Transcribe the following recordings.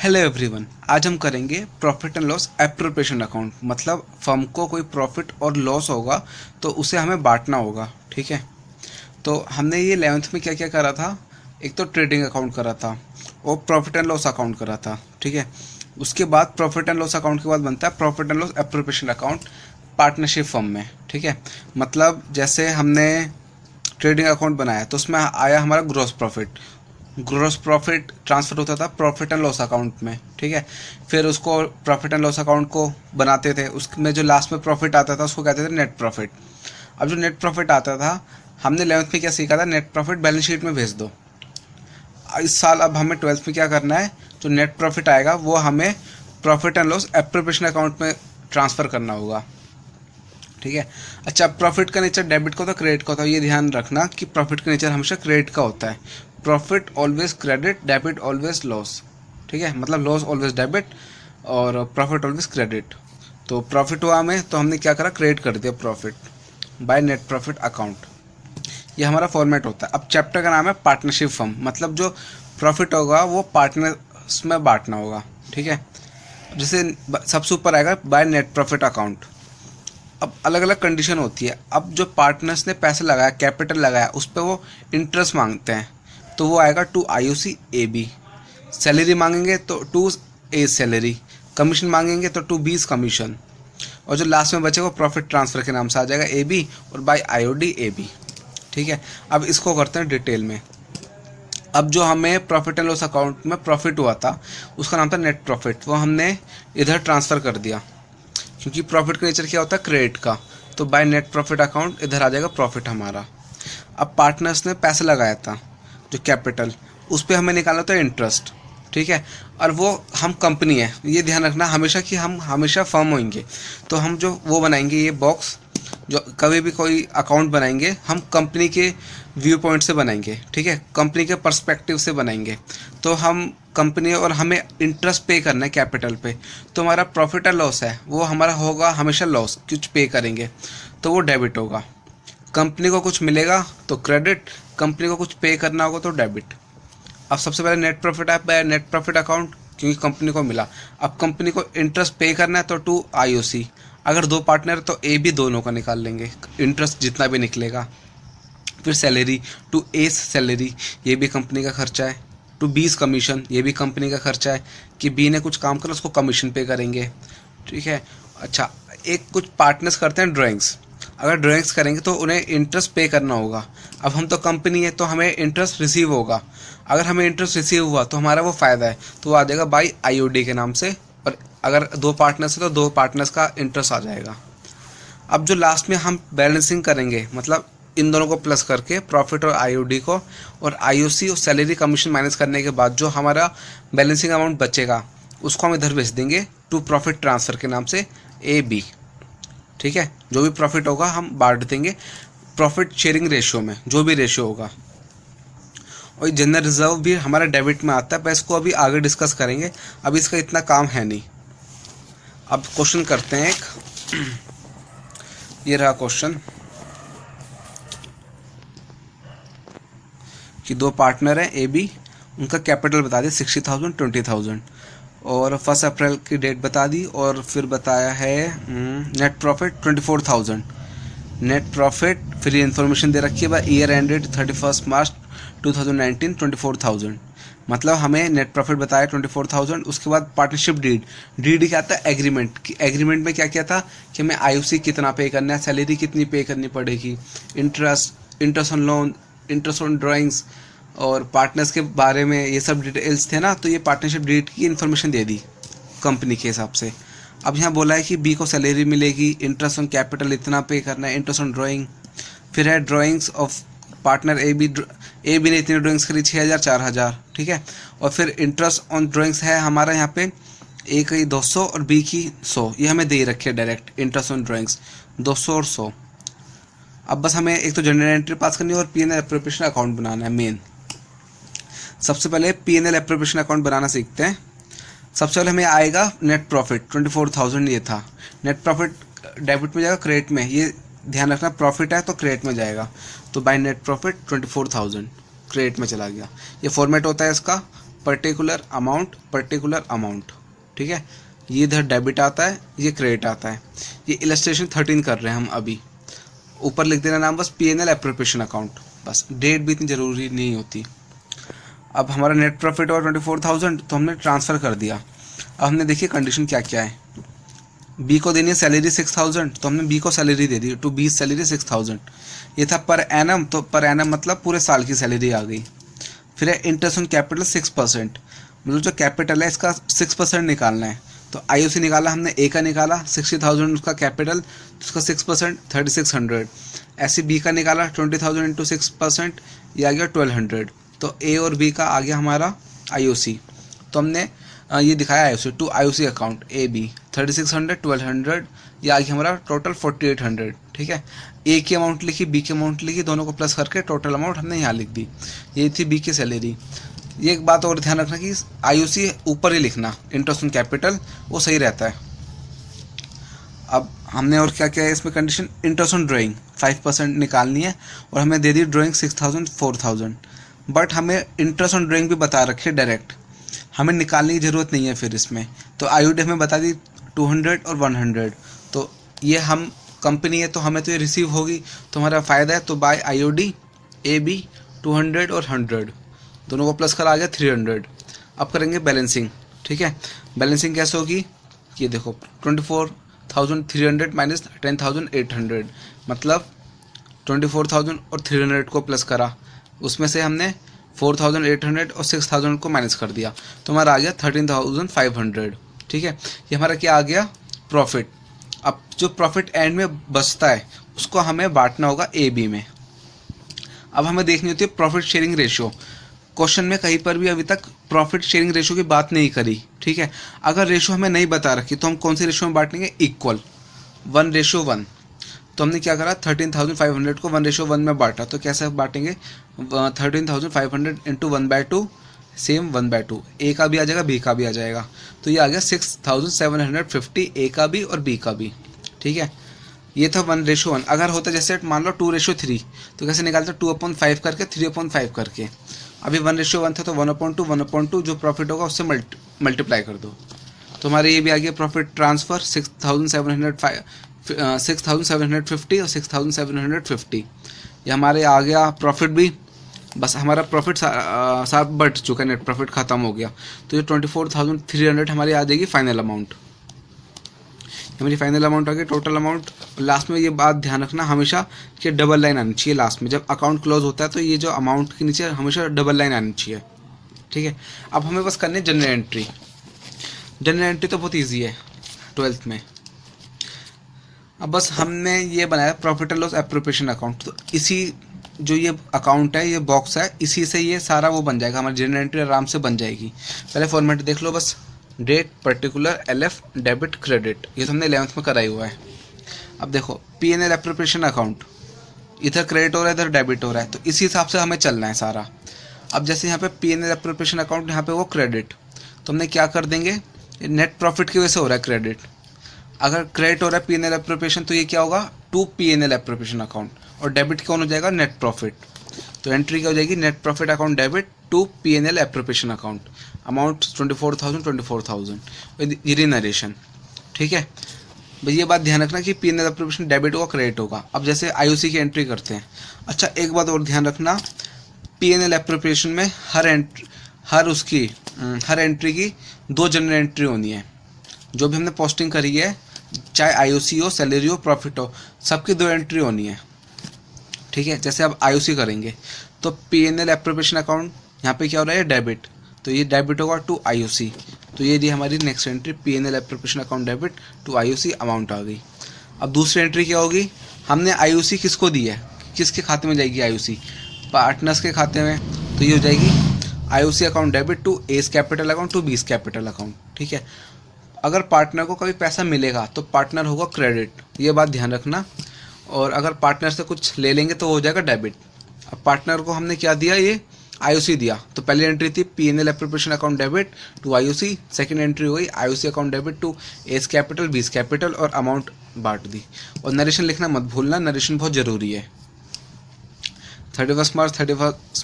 Hello everyone, आज हम करेंगे profit and loss appropriation account. मतलब फर्म को कोई प्रॉफिट और लॉस होगा तो उसे हमें बांटना होगा। ठीक है, तो हमने ये 11th में क्या क्या करा था। एक तो ट्रेडिंग अकाउंट करा था और प्रॉफिट एंड लॉस अकाउंट करा था। ठीक है, उसके बाद प्रॉफिट एंड लॉस अकाउंट के बाद बनता है profit and loss appropriation account partnership firm में। ठीक है, मतलब जैसे हमने ट्रेडिंग अकाउंट बनाया तो उसमें आया हमारा ग्रॉस प्रॉफिट ट्रांसफ़र होता था प्रॉफिट एंड लॉस अकाउंट में। ठीक है, फिर उसको प्रॉफिट एंड लॉस अकाउंट को बनाते थे, उसमें जो लास्ट में प्रॉफिट आता था उसको कहते थे नेट प्रॉफिट। अब जो नेट प्रॉफिट आता था, हमने 11th में क्या सीखा था, नेट प्रॉफिट बैलेंस शीट में भेज दो। इस साल अब हमें 12th में क्या करना है, जो नेट प्रॉफिट आएगा वो हमें profit and loss appropriation account में ट्रांसफ़र करना होगा। ठीक है, अच्छा, प्रॉफिट का नेचर डेबिट का होता है क्रेडिट का होता है, ये ध्यान रखना कि प्रॉफिट का नेचर हमेशा क्रेडिट का होता है। Profit always credit, debit always loss. ठीक है, मतलब लॉस ऑलवेज डेबिट और प्रॉफिट ऑलवेज क्रेडिट। तो प्रॉफिट हुआ हमें तो हमने क्या करा, क्रेडिट कर दिया profit by net profit account. ये हमारा फॉर्मेट होता है। अब चैप्टर का नाम है पार्टनरशिप फर्म, मतलब जो प्रॉफिट होगा वो पार्टनर्स में बांटना होगा। ठीक है, जैसे सबसे ऊपर आएगा बाय नेट प्रॉफिट अकाउंट। अब अलग अलग कंडीशन होती है। अब जो पार्टनर्स ने पैसे लगाया, कैपिटल लगाया, उस पर वो इंटरेस्ट मांगते हैं तो वो आएगा to IOC A B. Salary मांगेंगे तो टू ए सैलरी, कमीशन मांगेंगे तो टू बीस कमीशन, और जो लास्ट में बचेगा वो प्रॉफिट ट्रांसफ़र के नाम से आ जाएगा ए बी और बाय आईओडी ए बी। ठीक है, अब इसको करते हैं डिटेल में। अब जो हमें प्रॉफिट एंड लॉस अकाउंट में प्रॉफिट हुआ था उसका नाम था नेट प्रॉफिट, वो हमने इधर ट्रांसफ़र कर दिया क्योंकि प्रॉफिट का नेचर क्या होता है क्रेडिट का। तो बाय नेट प्रॉफिट अकाउंट इधर आ जाएगा प्रॉफिट हमारा। अब पार्टनर्स ने पैसे लगाया था जो कैपिटल, उस पर हमें निकालना था इंटरेस्ट। ठीक है, और वो हम कंपनी है, ये ध्यान रखना हमेशा कि हम हमेशा फर्म होंगे तो हम जो वो बनाएंगे ये बॉक्स, जो कभी भी कोई अकाउंट बनाएंगे हम कंपनी के व्यू पॉइंट से बनाएंगे। ठीक है, कंपनी के पर्सपेक्टिव से बनाएंगे। तो हम कंपनी और हमें इंटरेस्ट पे करना है कैपिटल पे, तो हमारा प्रॉफिट और लॉस है वो हमारा होगा हमेशा लॉस, कुछ पे करेंगे तो वो डेबिट होगा। कंपनी को कुछ मिलेगा तो क्रेडिट, कंपनी को कुछ पे करना होगा तो डेबिट। अब सबसे पहले नेट प्रॉफिट है नेट प्रॉफिट अकाउंट, क्योंकि कंपनी को मिला। अब कंपनी को इंटरेस्ट पे करना है तो टू आईओसी। अगर दो पार्टनर तो ए भी दोनों का निकाल लेंगे, इंटरेस्ट जितना भी निकलेगा। फिर सैलरी टू ए सैलरी, ये भी कंपनी का खर्चा है। टू बीस कमीशन, ये भी कंपनी का खर्चा है कि बी ने कुछ काम करा उसको कमीशन पे करेंगे। ठीक है, अच्छा, एक कुछ पार्टनर्स करते हैं ड्राइंग्स, अगर ड्राइंग्स करेंगे तो उन्हें इंटरेस्ट पे करना होगा। अब हम तो कंपनी है तो हमें इंटरेस्ट रिसीव होगा। अगर हमें इंटरेस्ट रिसीव हुआ तो हमारा वो फ़ायदा है, तो वो आ जाएगा बाई आईओडी के नाम से। और अगर दो पार्टनर्स है तो दो पार्टनर्स का इंटरेस्ट आ जाएगा। अब जो लास्ट में हम बैलेंसिंग करेंगे, मतलब इन दोनों को प्लस करके प्रॉफिट और आईओडी को और आईओसी और सैलरी कमीशन माइनस करने के बाद जो हमारा बैलेंसिंग अमाउंट बचेगा उसको हम इधर भेज देंगे टू प्रॉफिट ट्रांसफ़र के नाम से ए बी। ठीक है, जो भी प्रॉफिट होगा हम बांट देंगे प्रॉफिट शेयरिंग रेशियो में, जो भी रेशियो होगा। और जनरल रिजर्व भी हमारा डेबिट में आता है, पर इसको अभी आगे डिस्कस करेंगे, अभी इसका इतना काम है नहीं। अब क्वेश्चन करते हैं एक, ये रहा क्वेश्चन कि दो पार्टनर हैं ए बी, उनका कैपिटल बता दिया 60,000 20,000 और 1 अप्रैल की डेट बता दी, और फिर बताया है नेट प्रॉफिट 24,000 नेट प्रॉफिट। फिर ये इन्फॉर्मेशन दे रखी है भाई ईयर एंडेड 31 मार्च 2019 24,000, मतलब हमें नेट प्रॉफिट बताया 24,000। उसके बाद पार्टनरशिप डीड, डीड क्या आता है एग्रीमेंट की। एग्रीमेंट में क्या क्या था कि हमें आईओसी कितना पे करना है, सैलरी कितनी पे करनी पड़ेगी, interest on loan, interest on drawings और पार्टनर्स के बारे में, ये सब डिटेल्स थे ना। तो ये पार्टनरशिप डीड की इन्फॉर्मेशन दे दी कंपनी के हिसाब से। अब यहाँ बोला है कि बी को सैलरी मिलेगी, इंटरेस्ट ऑन कैपिटल इतना पे करना है, इंटरेस्ट ऑन ड्राइंग। फिर है drawings of partner A B ने इतनी ड्राइंग्स करी 6,000 4,000। ठीक है, और फिर इंटरेस्ट ऑन ड्राइंग्स है हमारा यहाँ पे ए की 200 और बी की 100, ये हमें दे रखे है डायरेक्ट इंटरेस्ट ऑन ड्राइंग्स 200 और 100। अब बस हमें एक तो जनरल एंट्री पास करनी है और पी.एन.एल एप्रोप्रिएशन अकाउंट बनाना है मेन। सबसे पहले पी.एन.एल एप्रोप्रिएशन अकाउंट बनाना सीखते हैं। सबसे पहले हमें आएगा नेट प्रॉफिट 24,000, ये था नेट प्रॉफिट, डेबिट में जाएगा क्रेडिट में, ये ध्यान रखना प्रॉफिट है तो क्रेडिट में जाएगा। तो बाय नेट प्रॉफिट 24,000 क्रेडिट में चला गया। ये फॉर्मेट होता है इसका पर्टिकुलर अमाउंट, ठीक है। ये इधर डेबिट आता है, ये क्रेडिट आता है। ये इलस्ट्रेशन 13 कर रहे हैं हम अभी। ऊपर लिख देना नाम बस P&L एप्रोप्रिएशन अकाउंट, बस डेट भी इतनी ज़रूरी नहीं होती। अब हमारा नेट प्रॉफिट और 24,000 तो हमने ट्रांसफ़र कर दिया। अब हमने देखिए कंडीशन क्या क्या है। बी को देनी है सैलरी 6,000, तो हमने बी को सैलरी दे दी, टू बी सैलरी 6,000। ये था पर एनम, तो पर एनम मतलब पूरे साल की सैलरी आ गई। फिर है इंटरेस्ट ऑन कैपिटल 6%, मतलब जो कैपिटल है इसका 6% निकालना है। तो IOC निकाला हमने, ए का निकाला 60,000 उसका कैपिटल, उसका 6% 3600। ऐसे बी का निकाला 20,000 इंटू 6%, ये आ गया 1200। तो ए और बी का आ गया हमारा IOC। तो हमने ये दिखाया IOC to IOC account A B 3600 1200, ये आ गया हमारा टोटल 4800, ठीक है। ए की अमाउंट लिखी, बी की अमाउंट लिखी, दोनों को प्लस करके टोटल अमाउंट हमने यहाँ लिख दी। ये थी बी की सैलरी। ये एक बात और ध्यान रखना कि IOC ऊपर ही लिखना, इंटरेस्ट ऑन कैपिटल वो सही रहता है। अब हमने और क्या क्या है इसमें कंडीशन, इंटरेस्ट ऑन ड्राइंग 5% निकालनी है और हमें दे दी ड्राइंग 6,000 4,000। बट हमें इंटरेस्ट ऑन ड्राइंग भी बता रखे डायरेक्ट, हमें निकालने की ज़रूरत नहीं है फिर इसमें। तो IOD हमें बता दी 200 और 100। तो ये हम कंपनी है तो हमें तो ये रिसीव होगी, तो हमारा फ़ायदा है। तो बाय IOD AB 200 और 100 दोनों को प्लस करा आ गया 300। अब करेंगे बैलेंसिंग, ठीक है। बैलेंसिंग कैसे होगी, ये देखो 24,300 माइनस 10,800, मतलब 24,000 और 300 को प्लस करा, उसमें से हमने 4,800 और 6,000 को माइनस कर दिया, तो हमारा आ गया 13,500, ठीक है। ये हमारा क्या आ गया, प्रॉफिट। अब जो प्रॉफिट एंड में बचता है उसको हमें बांटना होगा AB में। अब हमें देखनी होती है प्रॉफिट शेयरिंग रेशियो। क्वेश्चन में कहीं पर भी अभी तक प्रॉफिट शेयरिंग रेशियो की बात नहीं करी, ठीक है। अगर रेशियो हमें नहीं बता रखी तो हम कौन सी रेशियो में बांटेंगे, इक्वल 1:1। तो हमने क्या करा, 13,500 को 1:1 में बांटा। तो कैसे बांटेंगे, 13,500 इंटू 1/2 सेम 1/2, ए का भी आ जाएगा बी का भी आ जाएगा। तो ये आ गया 6,750 ए का भी और बी का भी, ठीक है। ये था 1:1। अगर होता जैसे मान लो 2:3, तो कैसे निकालते, 2/5 करके 3/5 करके। अभी 1:1 था तो 1/2 जो प्रॉफिट होगा उससे मल्टीप्लाई कर दो। तो हमारे ये भी आ गया प्रॉफिट ट्रांसफ़र 6,750 और 6,750। ये हमारे आ गया प्रॉफिट भी, बस हमारा प्रॉफिट साथ बढ़ चुका है, नेट प्रॉफिट ख़त्म हो गया। तो ये 24,300 हमारी आ जाएगी फाइनल अमाउंट। हमारी फाइनल अमाउंट आ गई, टोटल अमाउंट। लास्ट में ये बात ध्यान रखना हमेशा कि डबल लाइन आनी चाहिए लास्ट में, जब अकाउंट क्लोज होता है तो ये जो अमाउंट के नीचे हमेशा डबल लाइन आनी चाहिए, ठीक है। अब हमें बस करनी है जनरल एंट्री। जनरल एंट्री तो बहुत ईजी है 12th में। अब बस हमने ये बनाया profit and loss appropriation account. तो इसी जो ये अकाउंट है, ये बॉक्स है, इसी से ये सारा वो बन जाएगा, हमारी जनरल एंट्री आराम से बन जाएगी। पहले फॉर्मेट देख लो बस, date particular LF debit credit, ये तो हमने 11th में कराई हुआ है। अब देखो P&L एप्रोप्रिएशन अकाउंट, इधर क्रेडिट हो रहा है इधर डेबिट हो रहा है, तो इसी हिसाब से हमें चलना है सारा। अब जैसे यहाँ पे P&L एप्रोप्रिएशन अकाउंट, यहाँ पे वो क्रेडिट, तो हमने क्या कर देंगे, नेट प्रॉफिट की वजह से हो रहा है क्रेडिट। अगर क्रेडिट हो रहा है P&L एप्रोप्रिएशन तो ये क्या होगा, टू P&L एप्रोप्रिएशन अकाउंट, और डेबिट कौन हो जाएगा, नेट प्रॉफिट। तो एंट्री क्या हो जाएगी, net profit account debit to P&L appropriation account, amount 24,000 ये नरेशन, ठीक है। भाई ये बात ध्यान रखना कि P&L एप्रोप्रिएशन डेबिट होगा क्रेडिट होगा। अब जैसे IOC की एंट्री करते हैं। अच्छा एक बात और ध्यान रखना, P&L एप्रोप्रिएशन में हर एंट्री की 2 जनरल एंट्री होनी है। जो भी हमने पोस्टिंग करी है, चाहे IOC हो, सैलरी हो, प्रॉफिट हो, सबकी 2 एंट्री होनी है, ठीक है। जैसे अब IOC करेंगे तो P&L एप्रोप्रिएशन अकाउंट यहाँ पे क्या हो रहा है, डेबिट, तो ये डेबिट होगा टू IOC। तो ये दी हमारी next entry, P&L appropriation account debit to IOC, amount आ गई। अब दूसरी एंट्री क्या होगी, हमने IOC किसको दी है, किसके खाते में जाएगी IOC, पार्टनर्स के खाते में। तो ये हो जाएगी IOC account debit to A's capital account to B's capital account, ठीक है। अगर पार्टनर को कभी पैसा मिलेगा तो पार्टनर होगा क्रेडिट, ये बात ध्यान रखना। और अगर पार्टनर से कुछ ले लेंगे तो हो जाएगा डेबिट। अब पार्टनर को हमने क्या दिया, ये IOC दिया, तो पहली एंट्री थी P&L appropriation account debit to IOC, second entry हुई IOC account debit to A's capital B's capital, और अमाउंट बांट दी। और नरेशन लिखना मत भूलना, नरेशन बहुत ज़रूरी है। 31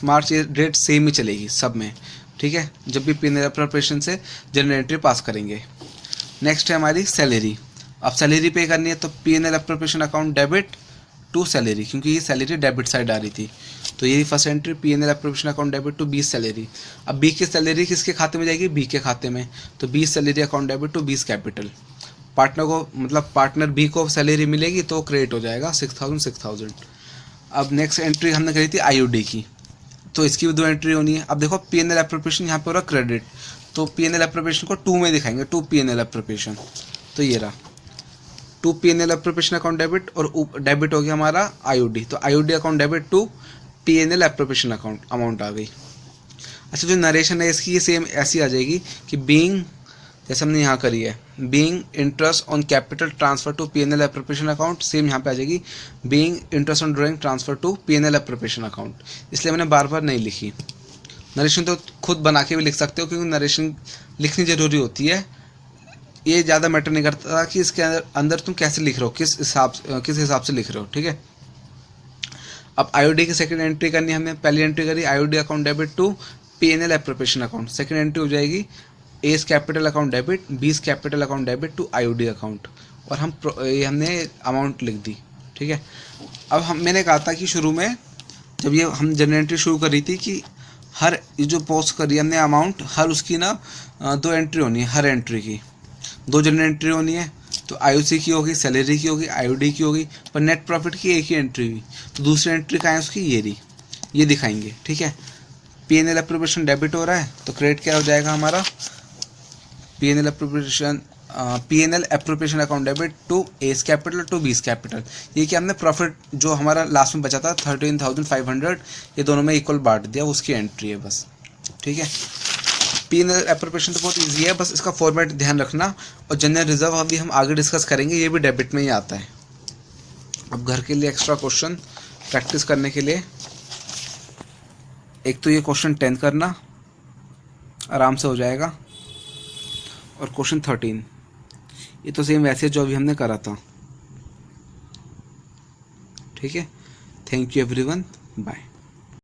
मार्च ये डेट सेम ही चलेगी सब में, ठीक है, जब भी P&L अप्रोप्रिएशन से जनरल एंट्री पास करेंगे। नेक्स्ट है हमारी सैलरी। अब सैलरी पे करनी है तो P&L appropriation account debit to salary, क्योंकि ये सैलरी डेबिट साइड आ रही थी, तो यही first entry P&L appropriation account debit to B salary. अब बी की सैलरी किसके खाते में जाएगी, बी के खाते में, तो B salary account debit to B's capital. Partner को मतलब पार्टनर बी को सैलरी मिलेगी तो क्रेडिट हो जाएगा 6,000। अब नेक्स्ट एंट्री हमने करी थी IOD की, तो इसकी भी 2 एंट्री होनी है। अब देखो P&L अप्रोप्रिएशन यहाँ पे हो रहा क्रेडिट, तो P&L अप्रोप्रिएशन को 2 में दिखाएंगे, 2 P&L अप्रोप्रिएशन, तो ये रहा 2 P&L अप्रोप्रिएशन अकाउंट डेबिट, और डेबिट हो गया हमारा IOD, तो IOD account debit to P&L appropriation account amount आ गई। अच्छा, जो नरेशन है इसकी ये सेम ऐसी आ जाएगी कि बीइंग, जैसे हमने यहाँ करी है, being interest on capital transfer to P&L appropriation account, same यहाँ पे आ जाएगी being interest on drawing transfer to P&L appropriation account, इसलिए मैंने बार बार नहीं लिखी। नरेशन तो खुद बना के भी लिख सकते हो, क्योंकि नरेशन लिखनी ज़रूरी होती है, ये ज़्यादा मैटर नहीं करता कि इसके अंदर तुम कैसे लिख रहे हो, किस हिसाब से लिख रहे हो, ठीक है। अब IOD की सेकंड एंट्री करनी है हमें, पहली एंट्री करी IOD account debit to P&L appropriation account, second entry हो जाएगी A's capital account debit, B's capital account debit to IOD account, और हमने अमाउंट लिख दी, ठीक है। अब मैंने कहा था कि शुरू में जब ये हम जनरल एंट्री शुरू करी थी कि हर ये जो पोस्ट करी हमने अमाउंट, हर उसकी ना 2 एंट्री होनी है, हर एंट्री की 2 जनरल एंट्री होनी है, तो IOC की होगी, सैलरी की होगी, IOD की होगी, पर नेट प्रॉफिट की एक ही एंट्री हुई, तो दूसरी एंट्री कहाँ है उसकी, ये रही, ये दिखाएंगे, ठीक है। P&L अप्रोप्रिएशन डेबिट हो रहा है तो क्रेडिट क्या हो जाएगा हमारा, P&L appropriation account debit to A's capital to B's capital. ये कि हमने प्रॉफिट जो हमारा लास्ट में बचा था 13,500, ये दोनों में इक्वल बांट दिया, उसकी एंट्री है बस, ठीक है। P&L अप्रोप्रिएशन तो बहुत इजी है, बस इसका फॉर्मेट ध्यान रखना, और जनरल रिजर्व अभी हम आगे डिस्कस करेंगे, ये भी डेबिट में ही आता है। अब घर के लिए एक्स्ट्रा क्वेश्चन प्रैक्टिस करने के लिए, एक तो ये क्वेश्चन 10 करना आराम से हो जाएगा, और क्वेश्चन 13 ये तो सेम वैसे जो अभी हमने करा था, ठीक है। Thank you everyone, bye.